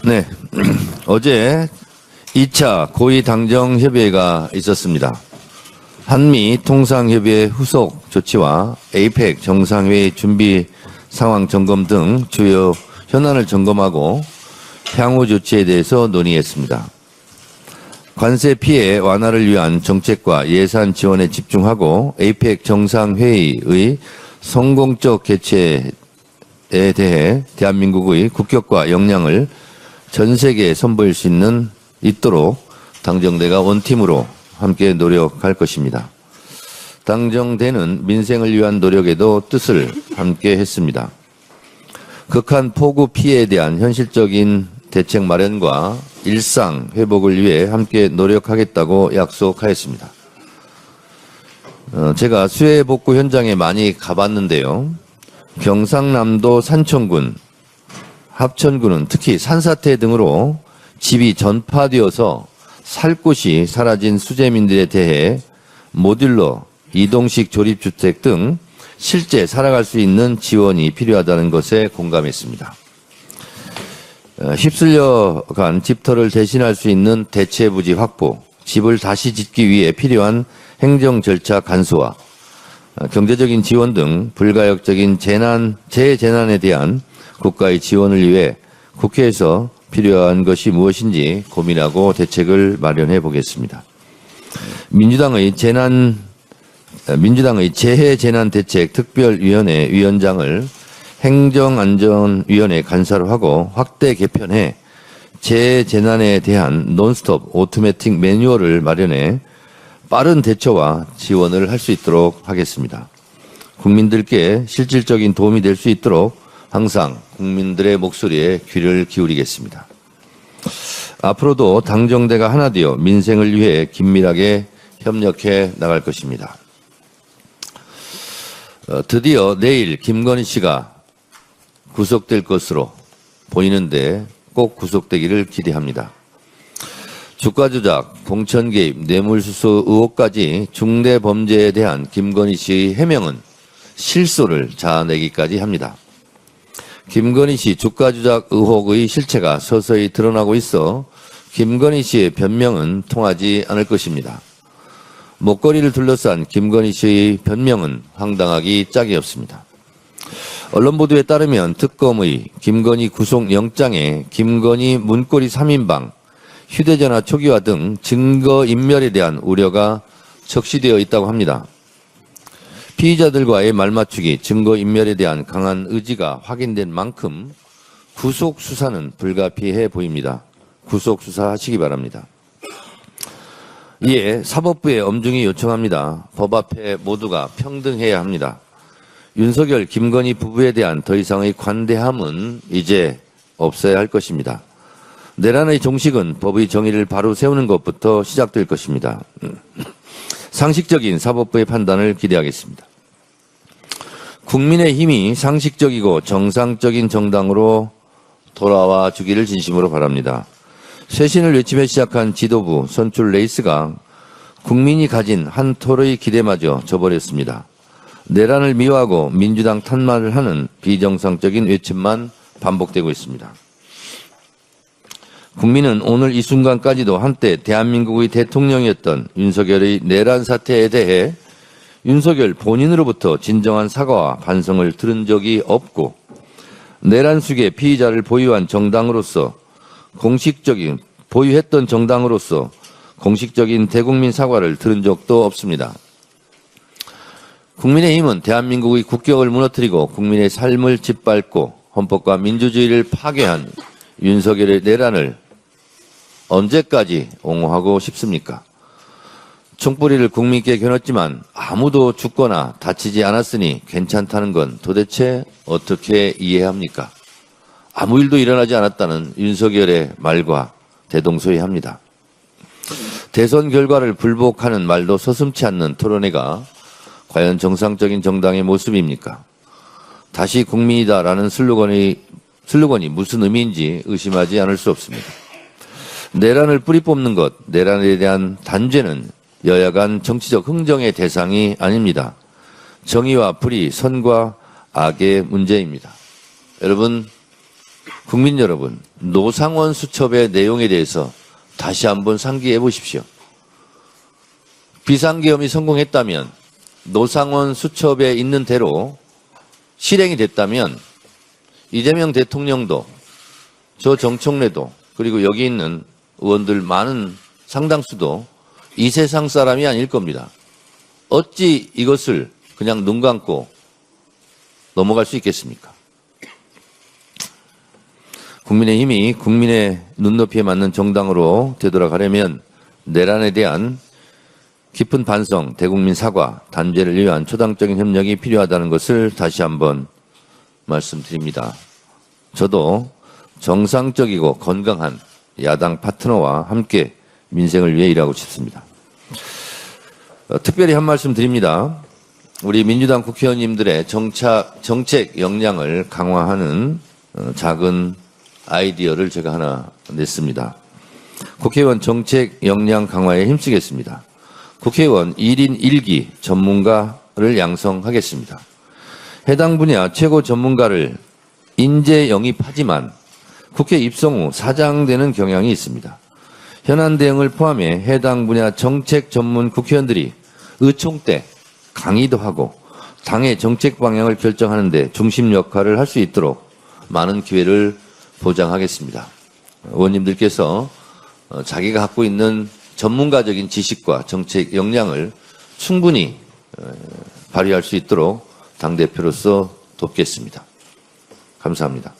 네, 어제 2차 고위당정협의회가 있었습니다. 한미 통상협의회 후속 조치와 에이펙 정상회의 준비 상황 점검 등 주요 현안을 점검하고 향후 조치에 대해서 논의했습니다. 관세 피해 완화를 위한 정책과 예산 지원에 집중하고 에이펙 정상회의의 성공적 개최에 대해 대한민국의 국격과 역량을 전 세계에 선보일 수 있도록 당정대가 원팀으로 함께 노력할 것입니다. 당정대는 민생을 위한 노력에도 뜻을 함께 했습니다. 극한 폭우 피해에 대한 현실적인 대책 마련과 일상 회복을 위해 함께 노력하겠다고 약속하였습니다. 제가 수해 복구 현장에 많이 가봤는데요. 경상남도 산청군, 합천군은 특히 산사태 등으로 집이 전파되어서 살 곳이 사라진 수재민들에 대해 모듈러, 이동식 조립주택 등 실제 살아갈 수 있는 지원이 필요하다는 것에 공감했습니다. 휩쓸려간 집터를 대신할 수 있는 대체부지 확보, 집을 다시 짓기 위해 필요한 행정 절차 간소화, 경제적인 지원 등 불가역적인 재재난에 대한 국가의 지원을 위해 국회에서 필요한 것이 무엇인지 고민하고 대책을 마련해 보겠습니다. 민주당의 재해재난대책특별위원회 위원장을 행정안전위원회 간사로 하고 확대 개편해 재해재난에 대한 논스톱 오토매틱 매뉴얼을 마련해 빠른 대처와 지원을 할 수 있도록 하겠습니다. 국민들께 실질적인 도움이 될 수 있도록 항상 국민들의 목소리에 귀를 기울이겠습니다. 앞으로도 당정대가 하나 되어 민생을 위해 긴밀하게 협력해 나갈 것입니다. 드디어 내일 김건희 씨가 구속될 것으로 보이는데 꼭 구속되기를 기대합니다. 주가 조작, 공천 개입, 뇌물수수 의혹까지 중대 범죄에 대한 김건희 씨의 해명은 실소를 자아내기까지 합니다. 김건희 씨 주가 조작 의혹의 실체가 서서히 드러나고 있어 김건희 씨의 변명은 통하지 않을 것입니다. 목걸이를 둘러싼 김건희 씨의 변명은 황당하기 짝이 없습니다. 언론 보도에 따르면 특검의 김건희 구속영장에 김건희 문고리 3인방, 휴대전화 초기화 등 증거인멸에 대한 우려가 적시되어 있다고 합니다. 피의자들과의 말맞추기, 증거인멸에 대한 강한 의지가 확인된 만큼 구속수사는 불가피해 보입니다. 구속수사하시기 바랍니다. 이에 사법부에 엄중히 요청합니다. 법 앞에 모두가 평등해야 합니다. 윤석열, 김건희 부부에 대한 더 이상의 관대함은 이제 없어야 할 것입니다. 내란의 종식은 법의 정의를 바로 세우는 것부터 시작될 것입니다. 상식적인 사법부의 판단을 기대하겠습니다. 국민의힘이 상식적이고 정상적인 정당으로 돌아와 주기를 진심으로 바랍니다. 쇄신을 외치며 시작한 지도부 선출 레이스가 국민이 가진 한 톨의 기대마저 저버렸습니다. 내란을 미워하고 민주당 탄말을 하는 비정상적인 외침만 반복되고 있습니다. 국민은 오늘 이 순간까지도 한때 대한민국의 대통령이었던 윤석열의 내란 사태에 대해 윤석열 본인으로부터 진정한 사과와 반성을 들은 적이 없고 내란 수의 피의자를 보유한 정당으로서 보유했던 정당으로서 공식적인 대국민 사과를 들은 적도 없습니다. 국민의힘은 대한민국의 국격을 무너뜨리고 국민의 삶을 짓밟고 헌법과 민주주의를 파괴한 윤석열의 내란을 언제까지 옹호하고 싶습니까? 총뿌리를 국민께 겨눴지만 아무도 죽거나 다치지 않았으니 괜찮다는 건 도대체 어떻게 이해합니까? 아무 일도 일어나지 않았다는 윤석열의 말과 대동소이합니다. 대선 결과를 불복하는 말도 서슴지 않는 토론회가 과연 정상적인 정당의 모습입니까? 다시 국민이다라는 슬로건이 무슨 의미인지 의심하지 않을 수 없습니다. 내란을 뿌리 뽑는 것, 내란에 대한 단죄는 여야 간 정치적 흥정의 대상이 아닙니다. 정의와 불의, 선과 악의 문제입니다. 여러분, 국민 여러분, 노상원 수첩의 내용에 대해서 다시 한번 상기해 보십시오. 비상계엄이 성공했다면, 노상원 수첩에 있는 대로 실행이 됐다면 이재명 대통령도 저 정청래도 그리고 여기 있는 의원들 많은 상당수도 이 세상 사람이 아닐 겁니다. 어찌 이것을 그냥 눈 감고 넘어갈 수 있겠습니까? 국민의힘이 국민의 눈높이에 맞는 정당으로 되돌아가려면 내란에 대한 깊은 반성, 대국민 사과, 단죄를 위한 초당적인 협력이 필요하다는 것을 다시 한번 말씀드립니다. 저도 정상적이고 건강한 야당 파트너와 함께 민생을 위해 일하고 싶습니다. 특별히 한 말씀 드립니다. 우리 민주당 국회의원님들의 정책 역량을 강화하는 작은 아이디어를 제가 하나 냈습니다. 국회의원 정책 역량 강화에 힘쓰겠습니다. 국회의원 1인 1기 전문가를 양성하겠습니다. 해당 분야 최고 전문가를 인재 영입하지만 국회 입성 후 사장되는 경향이 있습니다. 현안 대응을 포함해 해당 분야 정책 전문 국회의원들이 의총 때 강의도 하고 당의 정책 방향을 결정하는 데 중심 역할을 할 수 있도록 많은 기회를 보장하겠습니다. 의원님들께서 자기가 갖고 있는 전문가적인 지식과 정책 역량을 충분히 발휘할 수 있도록 당대표로서 돕겠습니다. 감사합니다.